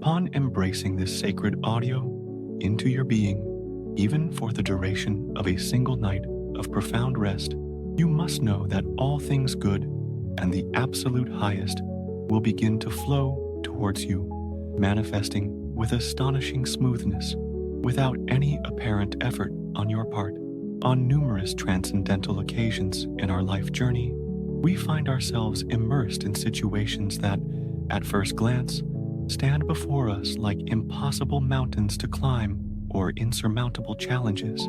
Upon embracing this sacred audio into your being, even for the duration of a single night of profound rest, you must know that all things good and the absolute highest will begin to flow towards you, manifesting with astonishing smoothness, without any apparent effort on your part. On numerous transcendental occasions in our life journey, we find ourselves immersed in situations that, at first glance, stand before us like impossible mountains to climb or insurmountable challenges.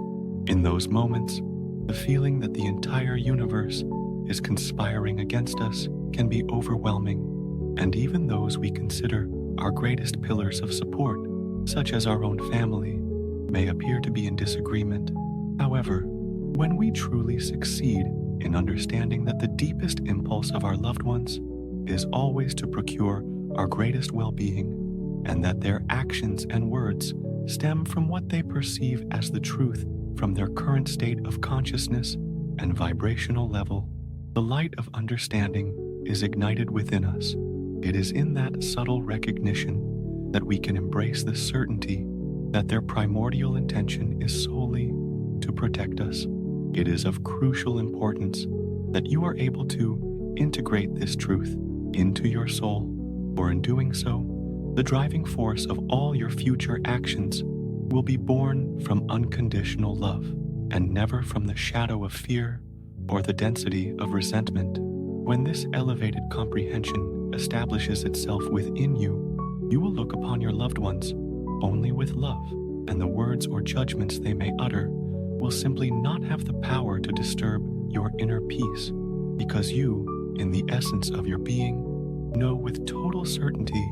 In those moments, the feeling that the entire universe is conspiring against us can be overwhelming, and even those we consider our greatest pillars of support, such as our own family, may appear to be in disagreement. However, when we truly succeed in understanding that the deepest impulse of our loved ones is always to procure our greatest well-being, and that their actions and words stem from what they perceive as the truth from their current state of consciousness and vibrational level, the light of understanding is ignited within us. It is in that subtle recognition that we can embrace the certainty that their primordial intention is solely to protect us. It is of crucial importance that you are able to integrate this truth into your soul, for in doing so, the driving force of all your future actions will be born from unconditional love, and never from the shadow of fear or the density of resentment. When this elevated comprehension establishes itself within you, you will look upon your loved ones only with love, and the words or judgments they may utter will simply not have the power to disturb your inner peace, because you, in the essence of your being, know with total certainty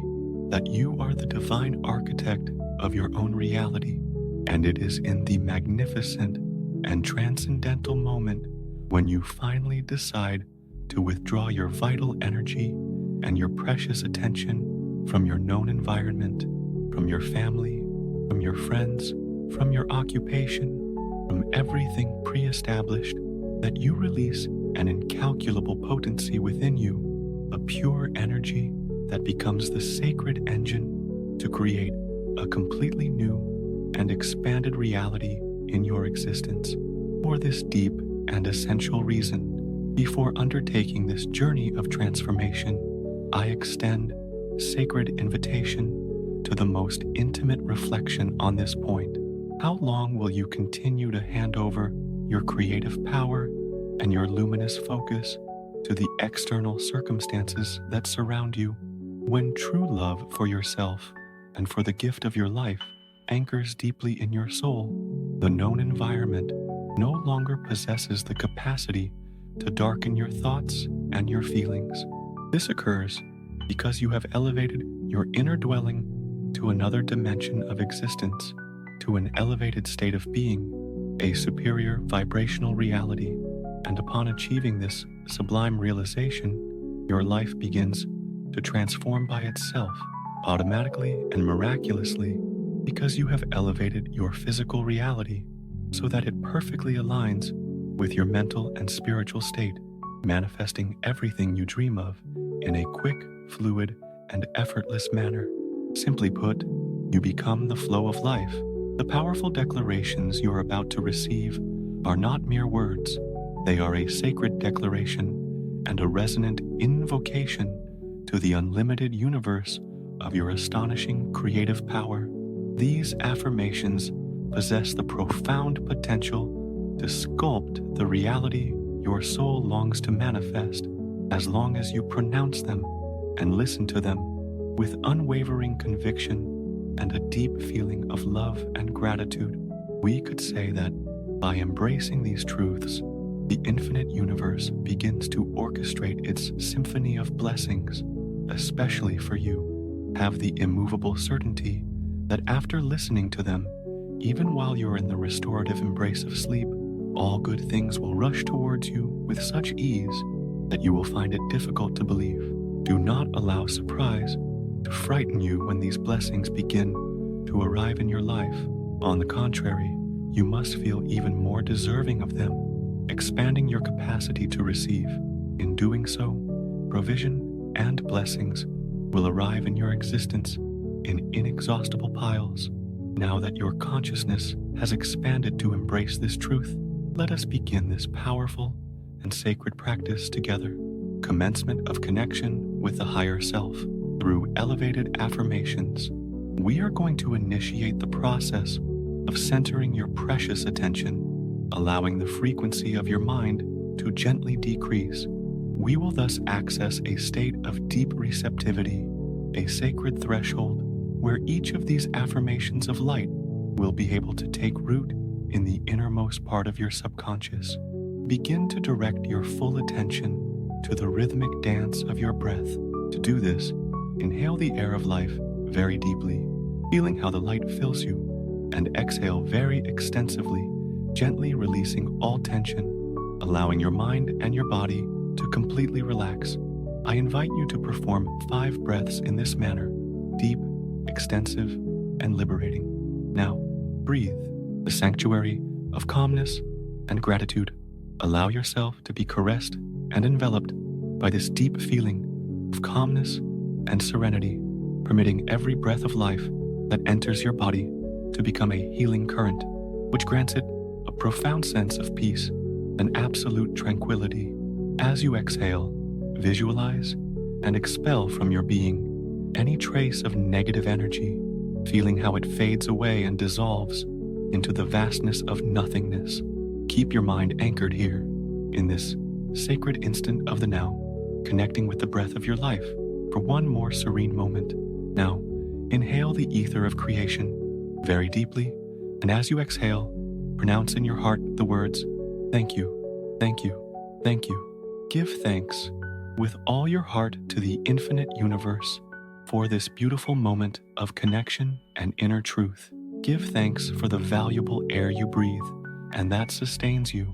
that you are the divine architect of your own reality, and it is in the magnificent and transcendental moment when you finally decide to withdraw your vital energy and your precious attention from your known environment, from your family, from your friends, from your occupation, from everything pre-established, that you release an incalculable potency within you, a pure energy that becomes the sacred engine to create a completely new and expanded reality in your existence. For this deep and essential reason, before undertaking this journey of transformation, I extend sacred invitation to the most intimate reflection on this point. How long will you continue to hand over your creative power and your luminous focus to the external circumstances that surround you, when true love for yourself and for the gift of your life anchors deeply in your soul? The known environment no longer possesses the capacity to darken your thoughts and your feelings. This occurs because you have elevated your inner dwelling to another dimension of existence, to an elevated state of being, a superior vibrational reality. And upon achieving this sublime realization, your life begins to transform by itself, automatically and miraculously, because you have elevated your physical reality so that it perfectly aligns with your mental and spiritual state, manifesting everything you dream of in a quick, fluid, and effortless manner. Simply put, you become the flow of life. The powerful declarations you are about to receive are not mere words. They are a sacred declaration and a resonant invocation to the unlimited universe of your astonishing creative power. These affirmations possess the profound potential to sculpt the reality your soul longs to manifest, as long as you pronounce them and listen to them with unwavering conviction and a deep feeling of love and gratitude. We could say that by embracing these truths, the infinite universe begins to orchestrate its symphony of blessings, especially for you. Have the immovable certainty that after listening to them, even while you're in the restorative embrace of sleep, all good things will rush towards you with such ease that you will find it difficult to believe. Do not allow surprise to frighten you when these blessings begin to arrive in your life. On the contrary, you must feel even more deserving of them, expanding your capacity to receive. In doing so, provision and blessings will arrive in your existence in inexhaustible piles. Now that your consciousness has expanded to embrace this truth, let us begin this powerful and sacred practice together. Commencement of connection with the higher self. Through elevated affirmations, we are going to initiate the process of centering your precious attention, allowing the frequency of your mind to gently decrease. We will thus access a state of deep receptivity, a sacred threshold where each of these affirmations of light will be able to take root in the innermost part of your subconscious. Begin to direct your full attention to the rhythmic dance of your breath. To do this, inhale the air of life very deeply, feeling how the light fills you, and exhale very extensively, gently releasing all tension, allowing your mind and your body to completely relax. I invite you to perform 5 breaths in this manner: deep, extensive, and liberating. Now, breathe the sanctuary of calmness and gratitude. Allow yourself to be caressed and enveloped by this deep feeling of calmness and serenity, permitting every breath of life that enters your body to become a healing current, which grants it a profound sense of peace and absolute tranquility. As you exhale, visualize and expel from your being any trace of negative energy, feeling how it fades away and dissolves into the vastness of nothingness. Keep your mind anchored here, in this sacred instant of the now, connecting with the breath of your life for one more serene moment. Now, inhale the ether of creation very deeply, and as you exhale, pronounce in your heart the words, "Thank you, thank you, thank you." Give thanks with all your heart to the infinite universe for this beautiful moment of connection and inner truth. Give thanks for the valuable air you breathe and that sustains you.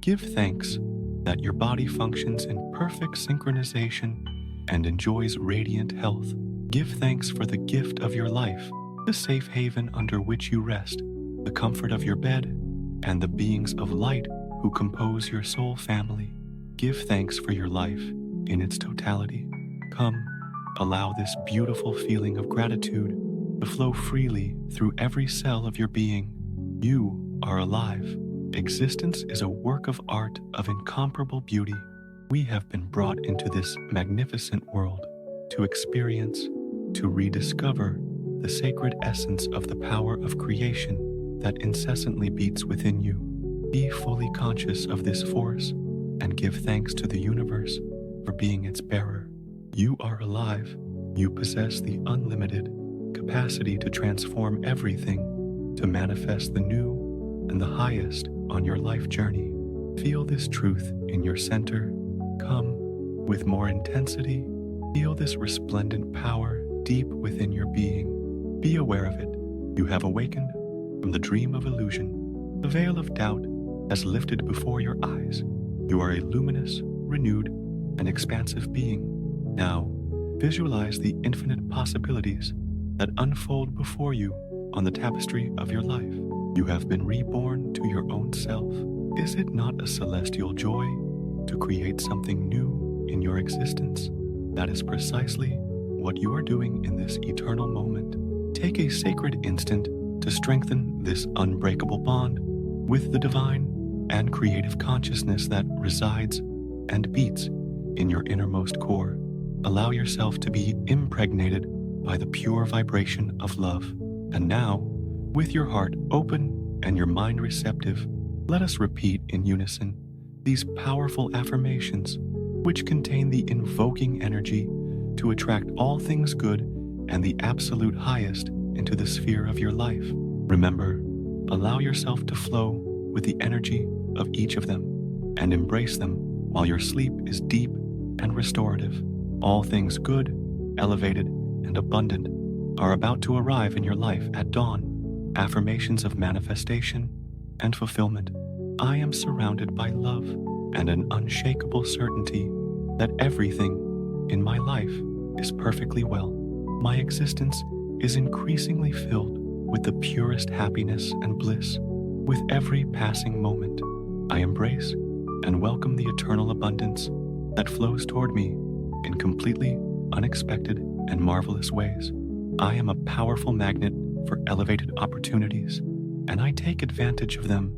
Give thanks that your body functions in perfect synchronization and enjoys radiant health. Give thanks for the gift of your life, the safe haven under which you rest, the comfort of your bed, and the beings of light who compose your soul family. Give thanks for your life in its totality. Come, allow this beautiful feeling of gratitude to flow freely through every cell of your being. You are alive. Existence is a work of art of incomparable beauty. We have been brought into this magnificent world to experience, to rediscover the sacred essence of the power of creation that incessantly beats within you. Be fully conscious of this force and give thanks to the universe for being its bearer. You are alive. You possess the unlimited capacity to transform everything, to manifest the new and the highest on your life journey. Feel this truth in your center. Come with more intensity. Feel this resplendent power deep within your being. Be aware of it. You have awakened from the dream of illusion. The veil of doubt has lifted before your eyes. You are a luminous, renewed, and expansive being. Now, visualize the infinite possibilities that unfold before you on the tapestry of your life. You have been reborn to your own self. Is it not a celestial joy to create something new in your existence? That is precisely what you are doing in this eternal moment. Take a sacred instant to strengthen this unbreakable bond with the divine and creative consciousness that resides and beats in your innermost core. Allow yourself to be impregnated by the pure vibration of love. And now, with your heart open and your mind receptive, let us repeat in unison these powerful affirmations, which contain the invoking energy to attract all things good and the absolute highest into the sphere of your life. Remember, allow yourself to flow with the energy of each of them and embrace them while your sleep is deep and restorative. All things good, elevated, and abundant are about to arrive in your life at dawn. Affirmations of manifestation and fulfillment. I am surrounded by love and an unshakable certainty that everything in my life is perfectly well. My existence is increasingly filled with the purest happiness and bliss. With every passing moment, I embrace and welcome the eternal abundance that flows toward me in completely unexpected and marvelous ways. I am a powerful magnet for elevated opportunities, and I take advantage of them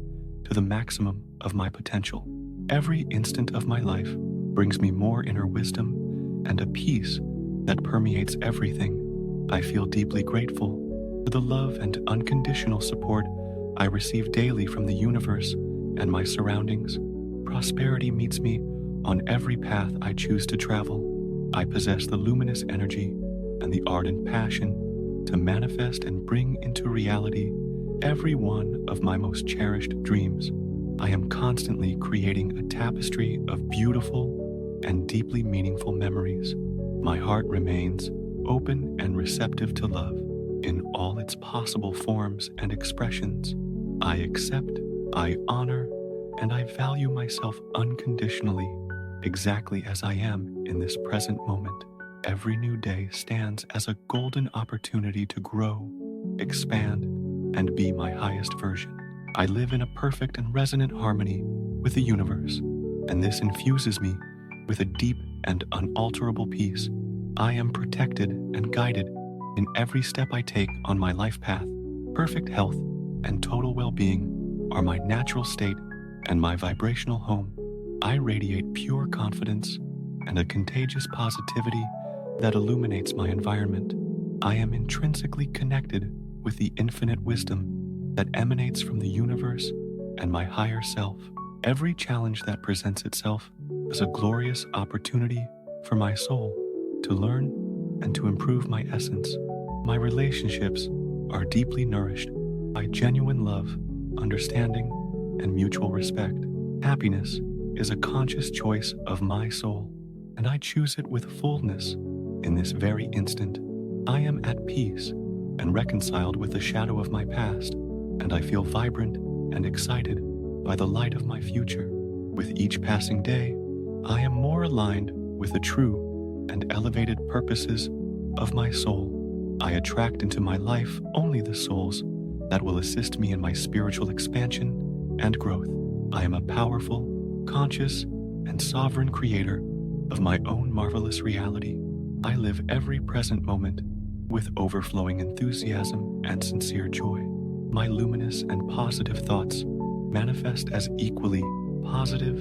to the maximum of my potential. Every instant of my life brings me more inner wisdom and a peace that permeates everything. I feel deeply grateful for the love and unconditional support I receive daily from the universe and my surroundings. Prosperity meets me on every path I choose to travel. I possess the luminous energy and the ardent passion to manifest and bring into reality every one of my most cherished dreams. I am constantly creating a tapestry of beautiful and deeply meaningful memories. My heart remains open and receptive to love in all its possible forms and expressions. I accept, I honor, and I value myself unconditionally, exactly as I am in this present moment. Every new day stands as a golden opportunity to grow, expand, and be my highest version. I live in a perfect and resonant harmony with the universe, and this infuses me with a deep and unalterable peace. I am protected and guided in every step I take on my life path. Perfect health and total well-being are my natural state and my vibrational home. I radiate pure confidence and a contagious positivity that illuminates my environment. I am intrinsically connected with the infinite wisdom that emanates from the universe and my higher self. Every challenge that presents itself is a glorious opportunity for my soul to learn and to improve my essence. My relationships are deeply nourished by genuine love, understanding, and mutual respect. Happiness is a conscious choice of my soul, and I choose it with fullness in this very instant. I am at peace and reconciled with the shadow of my past, and I feel vibrant and excited by the light of my future. With each passing day, I am more aligned with the true and elevated purposes of my soul. I attract into my life only the souls that will assist me in my spiritual expansion and growth. I am a powerful, conscious, and sovereign creator of my own marvelous reality. I live every present moment with overflowing enthusiasm and sincere joy. My luminous and positive thoughts manifest as equally positive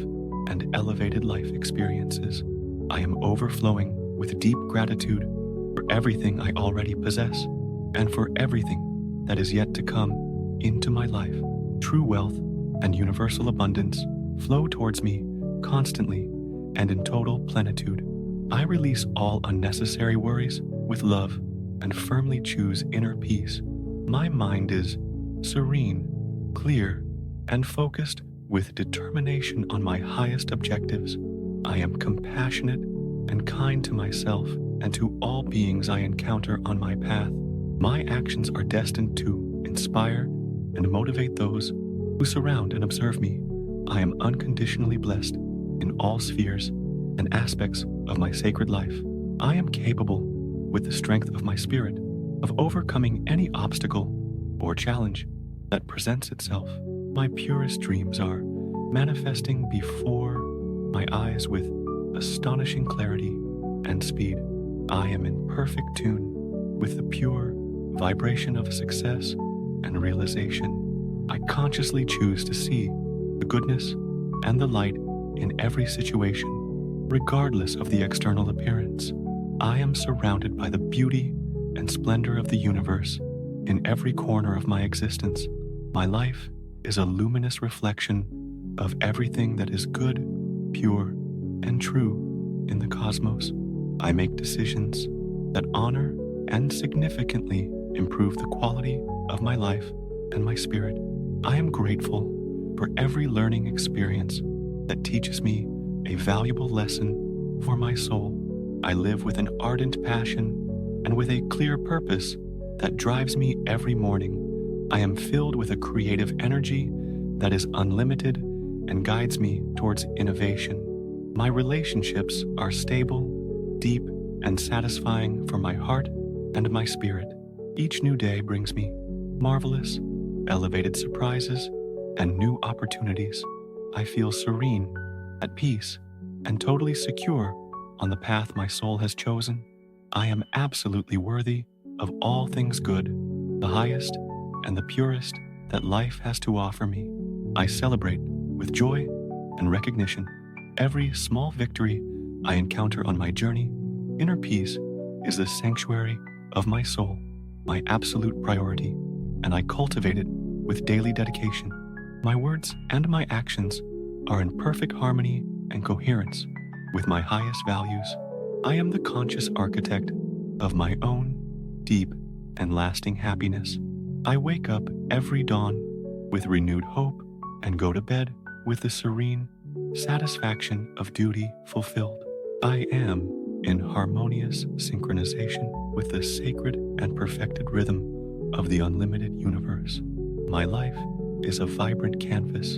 and elevated life experiences. I am overflowing with deep gratitude for everything I already possess and for everything that is yet to come into my life. True wealth and universal abundance flow towards me constantly and in total plenitude. I release all unnecessary worries with love and firmly choose inner peace. My mind is serene, clear, and focused with determination on my highest objectives. I am compassionate and kind to myself and to all beings I encounter on my path. My actions are destined to inspire and motivate those who surround and observe me. I am unconditionally blessed in all spheres and aspects of my sacred life. I am capable, with the strength of my spirit, of overcoming any obstacle or challenge that presents itself. My purest dreams are manifesting before my eyes with astonishing clarity and speed. I am in perfect tune with the pure vibration of success and realization. I consciously choose to see the goodness and the light in every situation, regardless of the external appearance. I am surrounded by the beauty and splendor of the universe in every corner of my existence. My life is a luminous reflection of everything that is good, pure, and true in the cosmos. I make decisions that honor and significantly improve the quality of my life and my spirit. I am grateful for every learning experience that teaches me a valuable lesson for my soul. I live with an ardent passion and with a clear purpose that drives me every morning. I am filled with a creative energy that is unlimited and guides me towards innovation. My relationships are stable, deep, and satisfying for my heart and my spirit. Each new day brings me marvelous, elevated surprises and new opportunities. I feel serene, at peace, and totally secure on the path my soul has chosen. I am absolutely worthy of all things good, the highest and the purest that life has to offer me. I celebrate with joy and recognition every small victory I encounter on my journey. Inner peace is the sanctuary of my soul, my absolute priority, and I cultivate it with daily dedication. My words and my actions are in perfect harmony and coherence with my highest values. I am the conscious architect of my own deep and lasting happiness. I wake up every dawn with renewed hope and go to bed with the serene satisfaction of duty fulfilled. I am in harmonious synchronization with the sacred and perfected rhythm of the unlimited universe. My life is a vibrant canvas,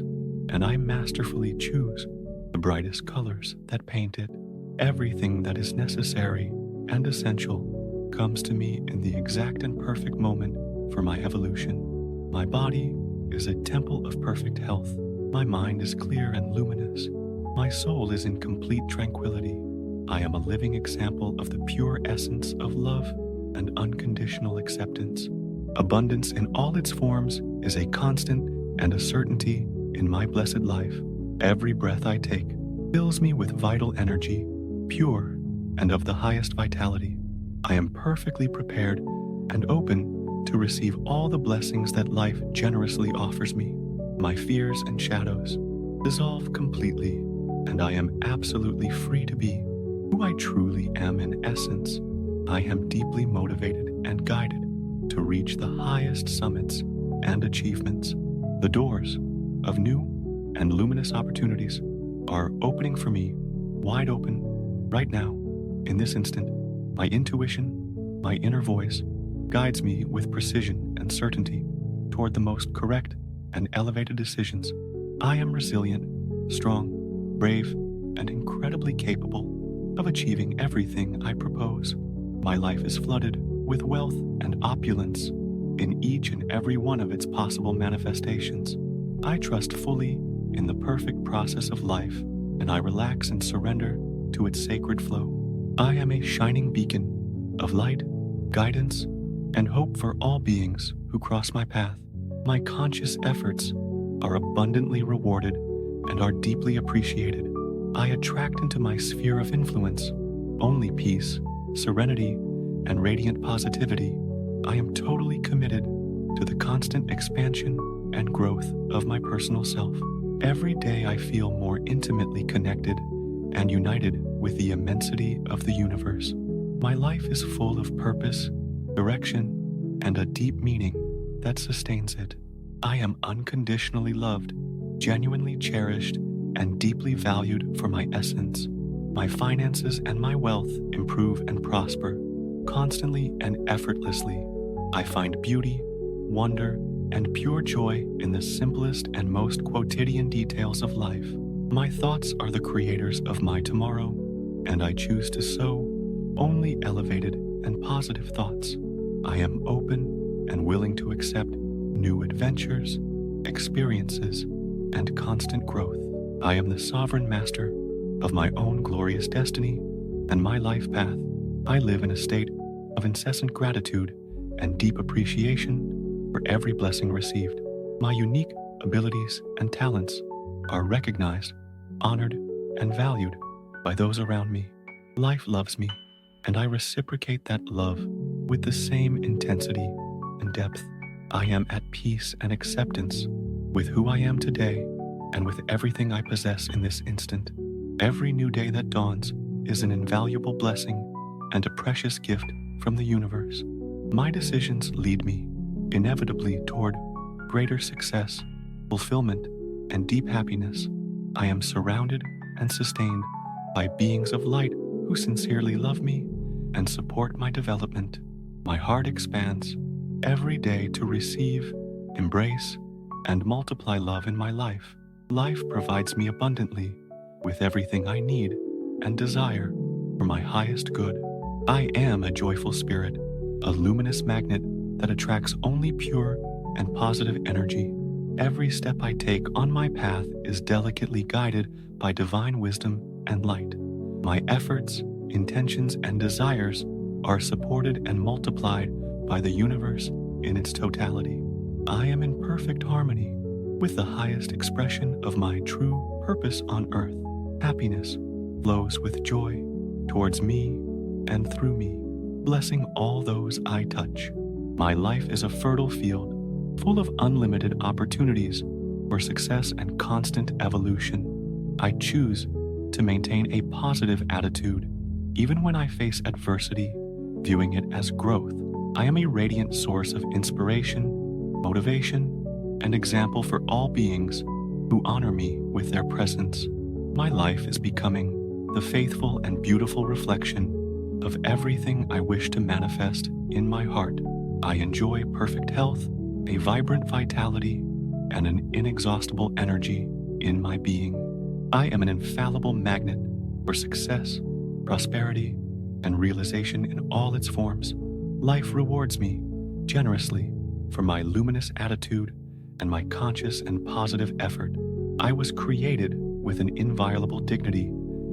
and I masterfully choose the brightest colors that paint it. Everything that is necessary and essential comes to me in the exact and perfect moment for my evolution. My body is a temple of perfect health. My mind is clear and luminous. My soul is in complete tranquility. I am a living example of the pure essence of love and unconditional acceptance. Abundance in all its forms is a constant and a certainty in my blessed life. Every breath I take fills me with vital energy, pure and of the highest vitality. I am perfectly prepared and open to receive all the blessings that life generously offers me. My fears and shadows dissolve completely, and I am absolutely free to be who I truly am in essence. I am deeply motivated and guided to reach the highest summits and achievements. The doors of new and luminous opportunities are opening for me, wide open, right now, in this instant. My intuition, my inner voice, guides me with precision and certainty toward the most correct and elevated decisions. I am resilient, strong, brave, and incredibly capable of achieving everything I propose. My life is flooded with wealth and opulence in each and every one of its possible manifestations. I trust fully in the perfect process of life, and I relax and surrender to its sacred flow. I am a shining beacon of light, guidance, and hope for all beings who cross my path. My conscious efforts are abundantly rewarded and are deeply appreciated. I attract into my sphere of influence only peace, serenity, and radiant positivity. I am totally committed to the constant expansion and growth of my personal self. Every day I feel more intimately connected and united with the immensity of the universe. My life is full of purpose, direction, and a deep meaning that sustains it. I am unconditionally loved, genuinely cherished, and deeply valued for my essence. My finances and my wealth improve and prosper, constantly and effortlessly. I find beauty, wonder, and pure joy in the simplest and most quotidian details of life. My thoughts are the creators of my tomorrow, and I choose to sow only elevated and positive thoughts. I am open and willing to accept new adventures, experiences, and constant growth. I am the sovereign master of my own glorious destiny and my life path. I live in a state of incessant gratitude and deep appreciation for every blessing received. My unique abilities and talents are recognized, honored, and valued by those around me. Life loves me, and I reciprocate that love with the same intensity and depth. I am at peace and acceptance with who I am today and with everything I possess in this instant. Every new day that dawns is an invaluable blessing and a precious gift from the universe. My decisions lead me inevitably toward greater success, fulfillment, and deep happiness. I am surrounded and sustained by beings of light who sincerely love me and support my development. My heart expands every day to receive, embrace, and multiply love in my life. Life provides me abundantly with everything I need and desire for my highest good. I am a joyful spirit, a luminous magnet that attracts only pure and positive energy. Every step I take on my path is delicately guided by divine wisdom and light. My efforts, intentions, and desires are supported and multiplied by the universe in its totality. I am in perfect harmony with the highest expression of my true purpose on earth. Happiness flows with joy towards me and through me, blessing all those I touch. My life is a fertile field full of unlimited opportunities for success and constant evolution. I choose to maintain a positive attitude even when I face adversity, viewing it as growth. I am a radiant source of inspiration, motivation, and example for all beings who honor me with their presence. My life is becoming the faithful and beautiful reflection of everything I wish to manifest in my heart. I enjoy perfect health, a vibrant vitality, and an inexhaustible energy in my being. I am an infallible magnet for success, prosperity, and realization in all its forms. Life rewards me generously for my luminous attitude and my conscious and positive effort. I was created with an inviolable dignity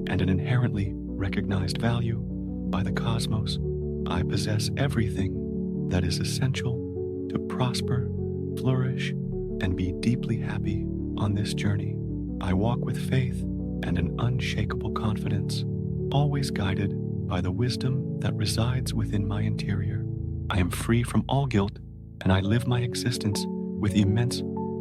and an inherently recognized value by the cosmos. I possess everything that is essential to prosper, flourish, and be deeply happy on this journey. I walk with faith and an unshakable confidence, always guided by the wisdom that resides within my interior. I am free from all guilt, and I live my existence with immense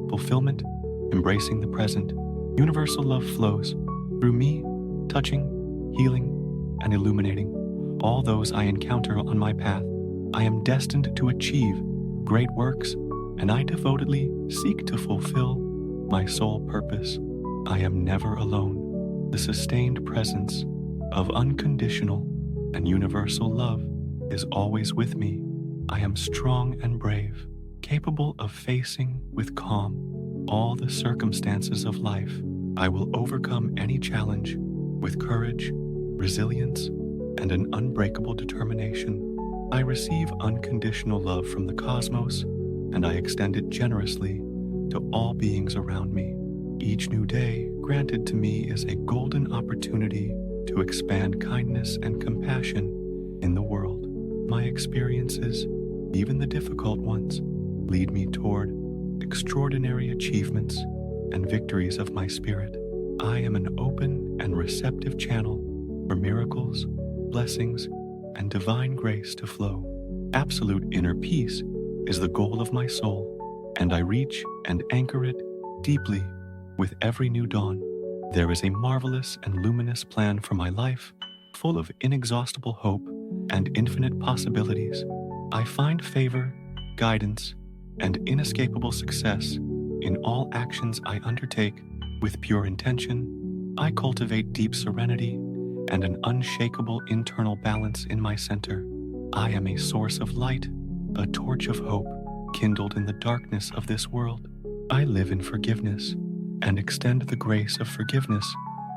fulfillment, embracing the present. Universal love flows through me, touching, healing, and illuminating all those I encounter on my path. I am destined to achieve great works, and I devotedly seek to fulfill my sole purpose. I am never alone. The sustained presence of unconditional and universal love is always with me. I am strong and brave, capable of facing with calm all the circumstances of life. I will overcome any challenge with courage, resilience, and an unbreakable determination. I receive unconditional love from the cosmos, and I extend it generously to all beings around me. Each new day granted to me is a golden opportunity to expand kindness and compassion in the world. My experiences, even the difficult ones, lead me toward extraordinary achievements and victories of my spirit. I am an open and receptive channel for miracles, blessings, and divine grace to flow. Absolute inner peace is the goal of my soul, and I reach and anchor it deeply with every new dawn. There is a marvelous and luminous plan for my life, full of inexhaustible hope and infinite possibilities. I find favor, guidance, and inescapable success in all actions I undertake with pure intention. I cultivate deep serenity and an unshakable internal balance in my center. I am a source of light, a torch of hope kindled in the darkness of this world. I live in forgiveness and extend the grace of forgiveness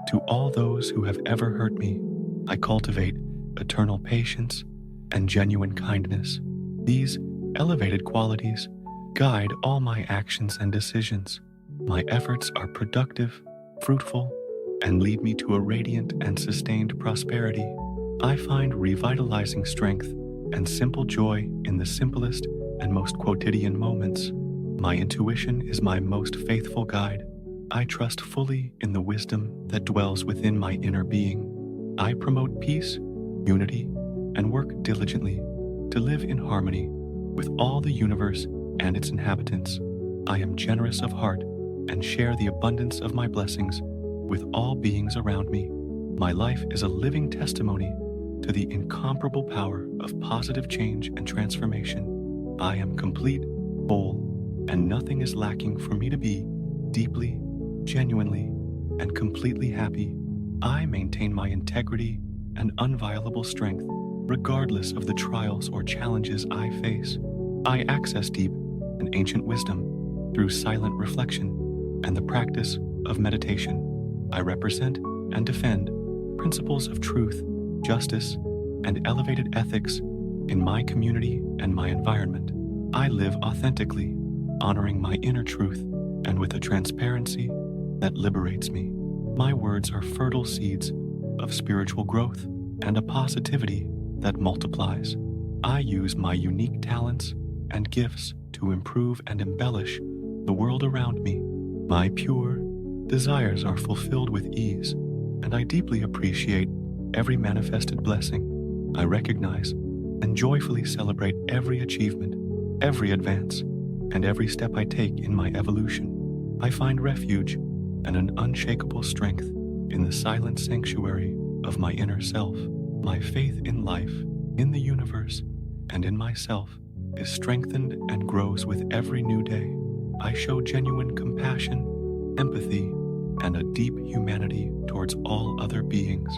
to all those who have ever hurt me. I cultivate eternal patience and genuine kindness. These elevated qualities guide all my actions and decisions. My efforts are productive, fruitful, and lead me to a radiant and sustained prosperity. I find revitalizing strength and simple joy in the simplest and most quotidian moments. My intuition is my most faithful guide. I trust fully in the wisdom that dwells within my inner being. I promote peace, unity, and work diligently to live in harmony with all the universe and its inhabitants. I am generous of heart and share the abundance of my blessings with all beings around me. My life is a living testimony to the incomparable power of positive change and transformation. I am complete, whole, and nothing is lacking for me to be deeply, genuinely, and completely happy. I maintain my integrity and unviolable strength, regardless of the trials or challenges I face. I access deep and ancient wisdom through silent reflection and the practice of meditation. I represent and defend principles of truth, justice, and elevated ethics in my community and my environment. I live authentically, honoring my inner truth and with a transparency that liberates me. My words are fertile seeds of spiritual growth and a positivity that multiplies. I use my unique talents and gifts to improve and embellish the world around me. My pure desires are fulfilled with ease, and I deeply appreciate every manifested blessing. I recognize and joyfully celebrate every achievement, every advance, and every step I take in my evolution. I find refuge and an unshakable strength in the silent sanctuary of my inner self. My faith in life, in the universe, and in myself is strengthened and grows with every new day. I show genuine compassion, empathy, and a deep humanity towards all other beings.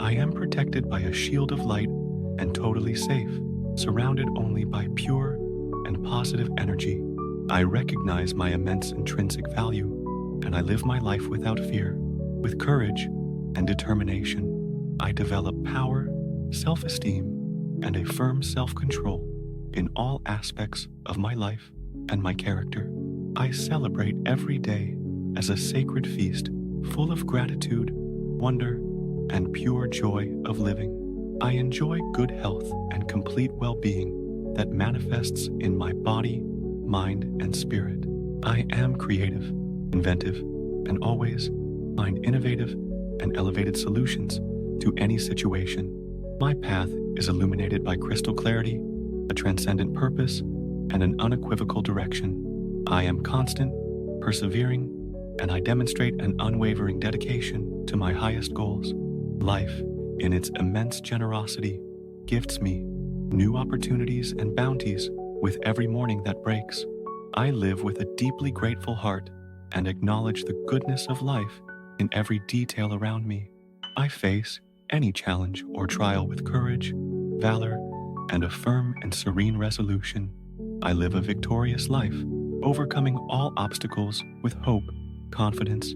I am protected by a shield of light and totally safe, surrounded only by pure and positive energy. I recognize my immense intrinsic value, and I live my life without fear. With courage and determination, I develop power, self-esteem, and a firm self-control in all aspects of my life and my character. I celebrate every day as a sacred feast full of gratitude, wonder, and pure joy of living. I enjoy good health and complete well-being that manifests in my body, mind, and spirit. I am creative, inventive, and always find innovative and elevated solutions to any situation. My path is illuminated by crystal clarity, a transcendent purpose, and an unequivocal direction. I am constant, persevering, and I demonstrate an unwavering dedication to my highest goals. Life, in its immense generosity, gifts me new opportunities and bounties with every morning that breaks. I live with a deeply grateful heart and acknowledge the goodness of life in every detail around me. I face any challenge or trial with courage, valor, and a firm and serene resolution. I live a victorious life, overcoming all obstacles with hope, confidence,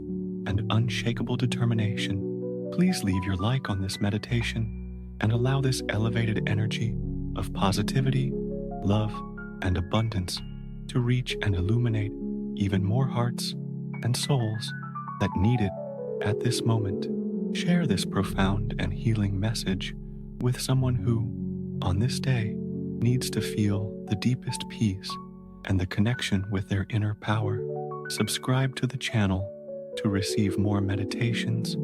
and unshakable determination. Please leave your like on this meditation and allow this elevated energy of positivity, love, and abundance to reach and illuminate even more hearts and souls that need it at this moment. Share this profound and healing message with someone who, on this day, needs to feel the deepest peace and the connection with their inner power. Subscribe to the channel to receive more meditations,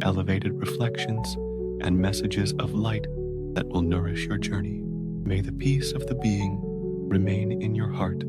elevated reflections, and messages of light that will nourish your journey. May the peace of the being remain in your heart